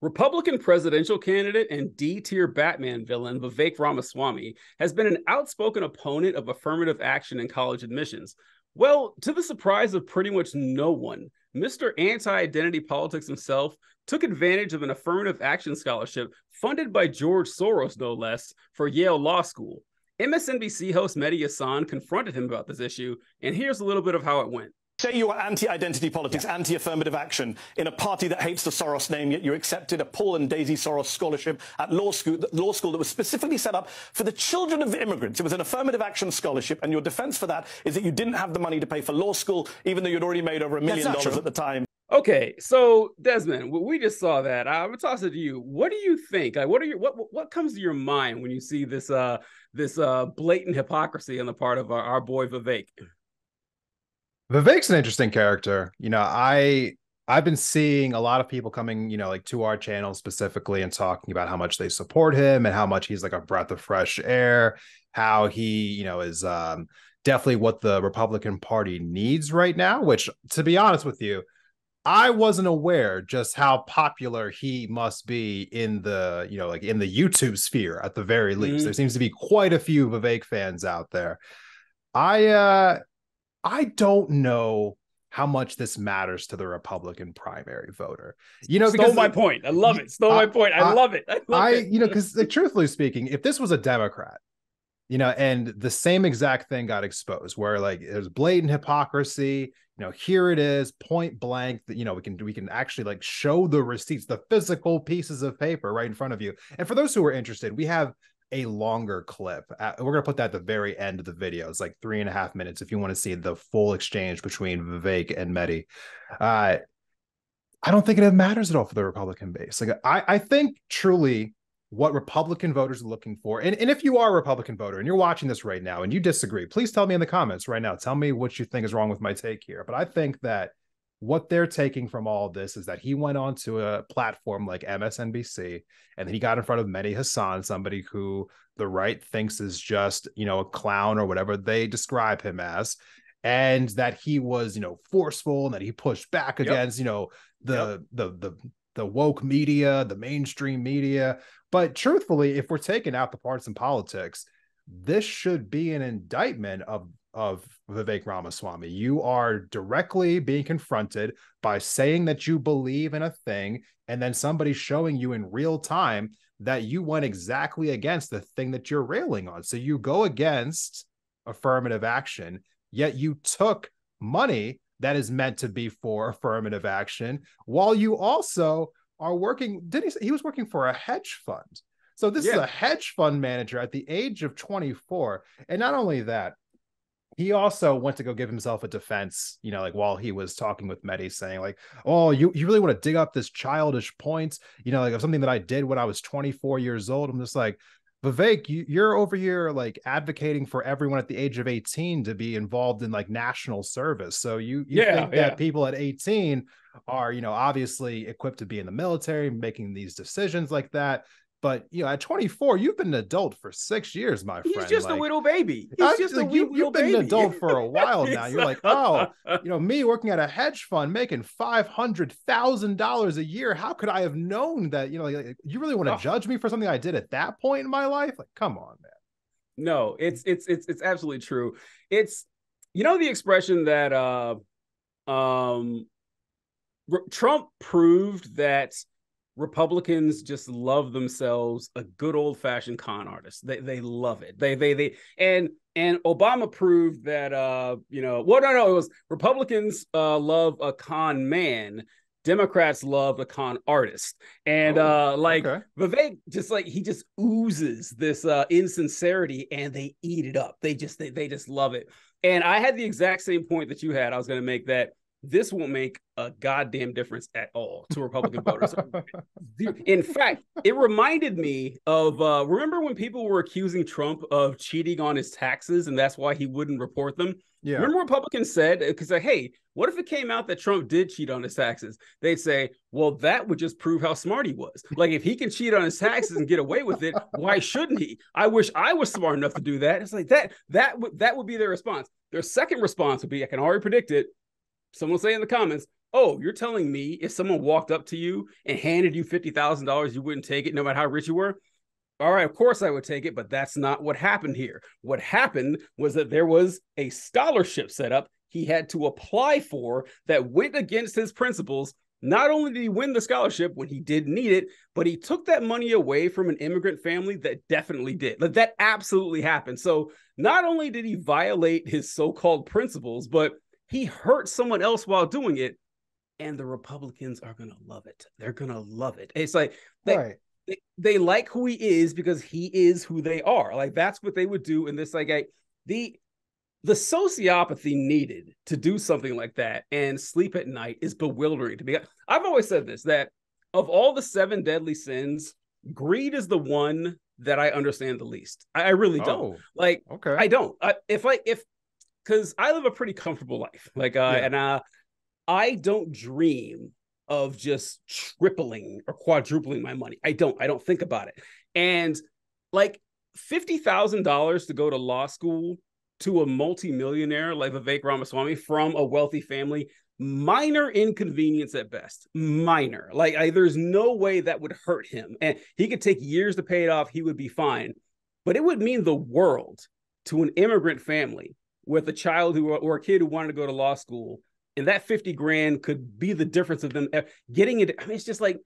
Republican presidential candidate and D-tier Batman villain Vivek Ramaswamy has been an outspoken opponent of affirmative action in college admissions. Well, to the surprise of pretty much no one, Mr. Anti-Identity Politics himself took advantage of an affirmative action scholarship funded by George Soros, no less, for Yale Law School. MSNBC host Mehdi Hasan confronted him about this issue, and here's a little bit of how it went. Say you are anti-identity politics, anti-affirmative action in a party that hates the Soros name, yet you accepted a Paul and Daisy Soros scholarship at law school that was specifically set up for the children of immigrants. It was an affirmative action scholarship, and your defense for that is that you didn't have the money to pay for law school, even though you'd already made over $1 million at the time. Okay, so Desmond, we just saw that. I'm gonna toss it to you. What do you think? Like, what comes to your mind when you see this blatant hypocrisy on the part of our boy Vivek? Vivek's an interesting character. You know, I've been seeing a lot of people coming, you know, like to our channel specifically and talking about how much they support him and how much he's like a breath of fresh air, how he, you know, is definitely what the Republican Party needs right now, which, to be honest with you, I wasn't aware just how popular he must be in the, you know, like in the YouTube sphere at the very least. There seems to be quite a few Vivek fans out there. I don't know how much this matters to the Republican primary voter. You know, because stole my point. I love it. Stole my point. I love it. You know, because like, truthfully speaking, if this was a Democrat, you know, and the same exact thing got exposed, where like there's blatant hypocrisy, you know, here it is, point blank, that, you know, we can actually like show the receipts, the physical pieces of paper right in front of you. And for those who are interested, we have a longer clip. We're going to put that at the very end of the video. It's like 3.5 minutes if you want to see the full exchange between Vivek and Mehdi. I don't think it matters at all for the Republican base. Like I think truly what Republican voters are looking for, and if you are a Republican voter and you're watching this right now and you disagree, please tell me in the comments right now. Tell me what you think is wrong with my take here. But I think that what they're taking from all of this is that he went on to a platform like MSNBC and he got in front of Mehdi Hasan, somebody who the right thinks is just, you know, a clown or whatever they describe him as, and that he was, you know, forceful and that he pushed back against, you know, the woke media, the mainstream media. But truthfully, if we're taking out the partisan politics, this should be an indictment of Vivek Ramaswamy. You are directly being confronted by saying that you believe in a thing, and then somebody showing you in real time that you went exactly against the thing that you're railing on. So you go against affirmative action, yet you took money that is meant to be for affirmative action, while you also are working. He was working for a hedge fund. So this is a hedge fund manager at the age of 24. And not only that, he also went to go give himself a defense, you know, like while he was talking with Mehdi, saying like, oh, you really want to dig up this childish point, you know, like of something that I did when I was 24 years old. I'm just like, Vivek, you're over here like advocating for everyone at the age of 18 to be involved in like national service. So you think that people at 18 are, you know, obviously equipped to be in the military, making these decisions like that. But, you know, at 24, you've been an adult for 6 years, my friend. He's just a little baby. He's just a you've been baby. an adult for a while now. You're like, oh, you know, me working at a hedge fund making $500,000 a year. How could I have known that? You know, like, you really want to judge me for something I did at that point in my life? Like, come on, man. No, it's absolutely true. It's, you know, the expression that Trump proved that Republicans just love themselves a good old-fashioned con artist. They love it. And Obama proved that you know, well, no, it was Republicans love a con man, Democrats love a con artist. And Vivek just like he just oozes this insincerity, and they eat it up. They just love it. And I had the exact same point that you had. I was going to make that this won't make a goddamn difference at all to Republican voters. In fact, it reminded me of, remember when people were accusing Trump of cheating on his taxes and that's why he wouldn't report them? Yeah. Remember what Republicans said? Because like, hey, what if it came out that Trump did cheat on his taxes? They'd say, well, that would just prove how smart he was. Like, if he can cheat on his taxes and get away with it, why shouldn't he? I wish I was smart enough to do that. It's like that would be their response. Their second response would be, I can already predict it. Someone will say in the comments, oh, you're telling me if someone walked up to you and handed you $50,000, you wouldn't take it no matter how rich you were? All right, of course I would take it, but that's not what happened here. What happened was that there was a scholarship set up he had to apply for that went against his principles. Not only did he win the scholarship when he did need it, but he took that money away from an immigrant family that definitely did. Like, that absolutely happened. So not only did he violate his so-called principles, but he hurt someone else while doing it. And the Republicans are going to love it. They're going to love it. It's like they like who he is because he is who they are. Like, that's what they would do in this. Like, the sociopathy needed to do something like that and sleep at night is bewildering to me. I've always said this, that of all the 7 deadly sins, greed is the one that I understand the least. I really don't. Okay. I don't. Because I live a pretty comfortable life. And I don't dream of just tripling or quadrupling my money. I don't think about it. And like $50,000 to go to law school to a multimillionaire like Vivek Ramaswamy from a wealthy family, minor inconvenience at best. Minor. Like, there's no way that would hurt him. And he could take years to pay it off. He would be fine. But it would mean the world to an immigrant family with a child or a kid who wanted to go to law school. And that 50 grand could be the difference of them getting it. I mean, it's just like,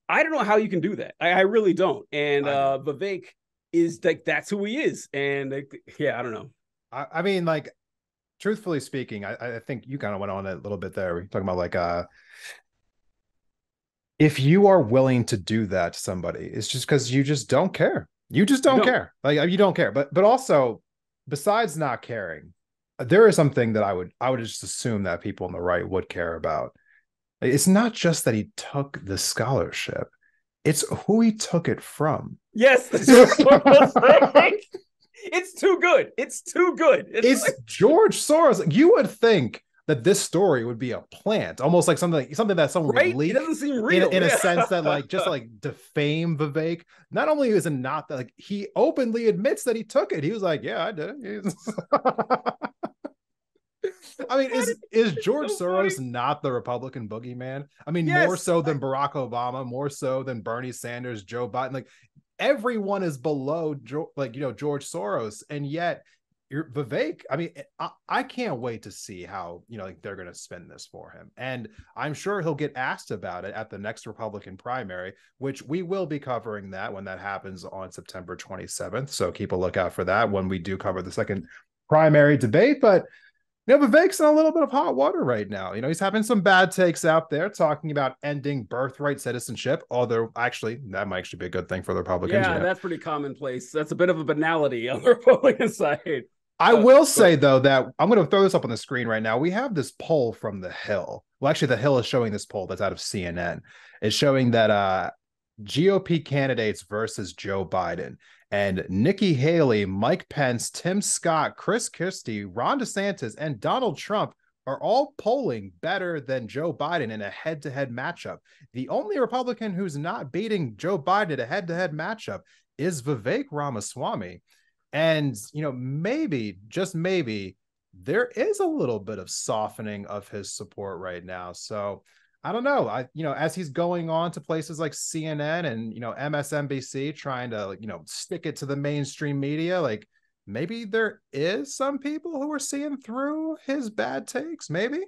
I don't know how you can do that. I really don't. And Vivek is like, that's who he is. And I don't know. I mean, like, truthfully speaking, I think you kind of went on a little bit there. We're talking about like, if you are willing to do that to somebody, it's just because you just don't care. You just don't care. Like, you don't care. But also, besides not caring, there is something that I would just assume that people on the right would care about. It's not just that he took the scholarship; it's who he took it from. Yes, that's what I was saying. It's too good. It's too good. It's like George Soros. You would think that this story would be a plant, almost like something that someone would leak. It doesn't seem real in a sense that like just like defame Vivek. Not only is it not that, like, he openly admits that he took it. He was like, "Yeah, I did it." I mean, is George Soros not the Republican boogeyman? I mean, more so than Barack Obama, more so than Bernie Sanders, Joe Biden. Like, everyone is below, George Soros, and yet Vivek. I mean, I can't wait to see how they're going to spin this for him, and I'm sure he'll get asked about it at the next Republican primary, which we will be covering that when that happens on September 27th. So keep a lookout for that when we do cover the second primary debate, but. Vivek's in a little bit of hot water right now. He's having some bad takes out there talking about ending birthright citizenship, although actually that might actually be a good thing for the Republicans. Yeah, that's pretty commonplace. That's a bit of a banality on the Republican side. I will say, though, that I'm going to throw this up on the screen right now. We have this poll from The Hill. Well, actually, The Hill is showing this poll that's out of CNN. It's showing that GOP candidates versus Joe Biden. And Nikki Haley, Mike Pence, Tim Scott, Chris Christie, Ron DeSantis, and Donald Trump are all polling better than Joe Biden in a head-to-head matchup. The only Republican who's not beating Joe Biden at a head-to-head matchup is Vivek Ramaswamy. And, maybe, just maybe, there is a little bit of softening of his support right now. So I don't know. As he's going on to places like CNN and, MSNBC, trying to, stick it to the mainstream media, like, maybe there is some people who are seeing through his bad takes, maybe.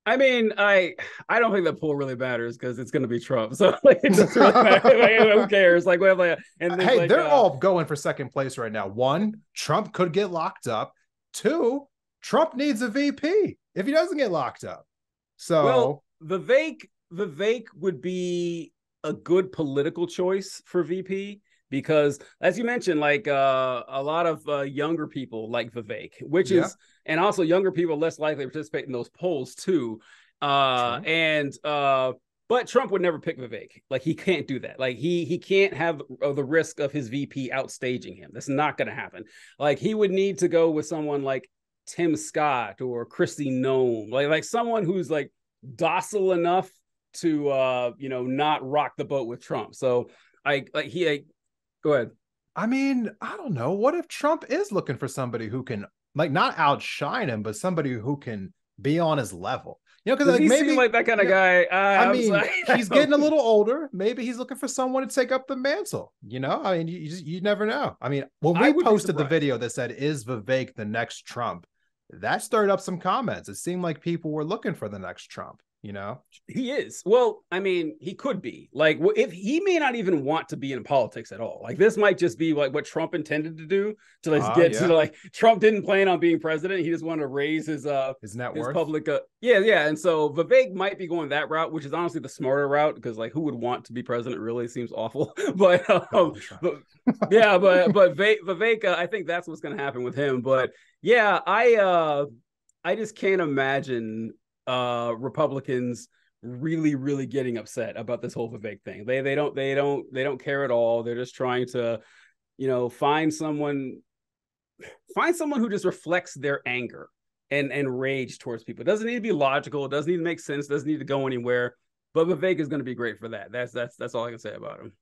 I mean, I don't think that poll really matters because it's going to be Trump. So like, it doesn't really matter. Like, who cares? Like, we have hey, they're all going for second place right now. 1, Trump could get locked up. 2, Trump needs a VP if he doesn't get locked up. So Vivek would be a good political choice for VP because, as you mentioned, like a lot of younger people like Vivek, which is, and also younger people less likely to participate in those polls too. But Trump would never pick Vivek. Like, he can't do that. Like, he can't have the risk of his VP outstaging him. That's not going to happen. Like, he would need to go with someone like Tim Scott or Kristi Noem, like someone who's like docile enough to not rock the boat with Trump. So go ahead. I mean, I don't know. What if Trump is looking for somebody who can, like, not outshine him, but somebody who can be on his level? You know, because Does like he maybe seem like that kind of guy? I I'm mean, sorry. he's getting a little older. Maybe he's looking for someone to take up the mantle. You know, I mean, you never know. I mean, when I we would be posted the surprised. video that said, "Is Vivek the next Trump?" that stirred up some comments. It seemed like people were looking for the next Trump. You know, He is. Well, I mean, he could be. Like, if he may not even want to be in politics at all. Like, this might just be like what Trump intended to do to like get yeah, to like Trump didn't plan on being president. He just wanted to raise his net his worth. public yeah. And so Vivek might be going that route, which is honestly the smarter route, because like who would want to be president? Really seems awful. but yeah, but Vivek, I think that's what's going to happen with him. But yeah, I just can't imagine Republicans really getting upset about this whole Vivek thing. They don't care at all. They're just trying to, find someone who just reflects their anger and rage towards people. It doesn't need to be logical. It doesn't need to make sense. It doesn't need to go anywhere. But Vivek is going to be great for that. That's all I can say about him.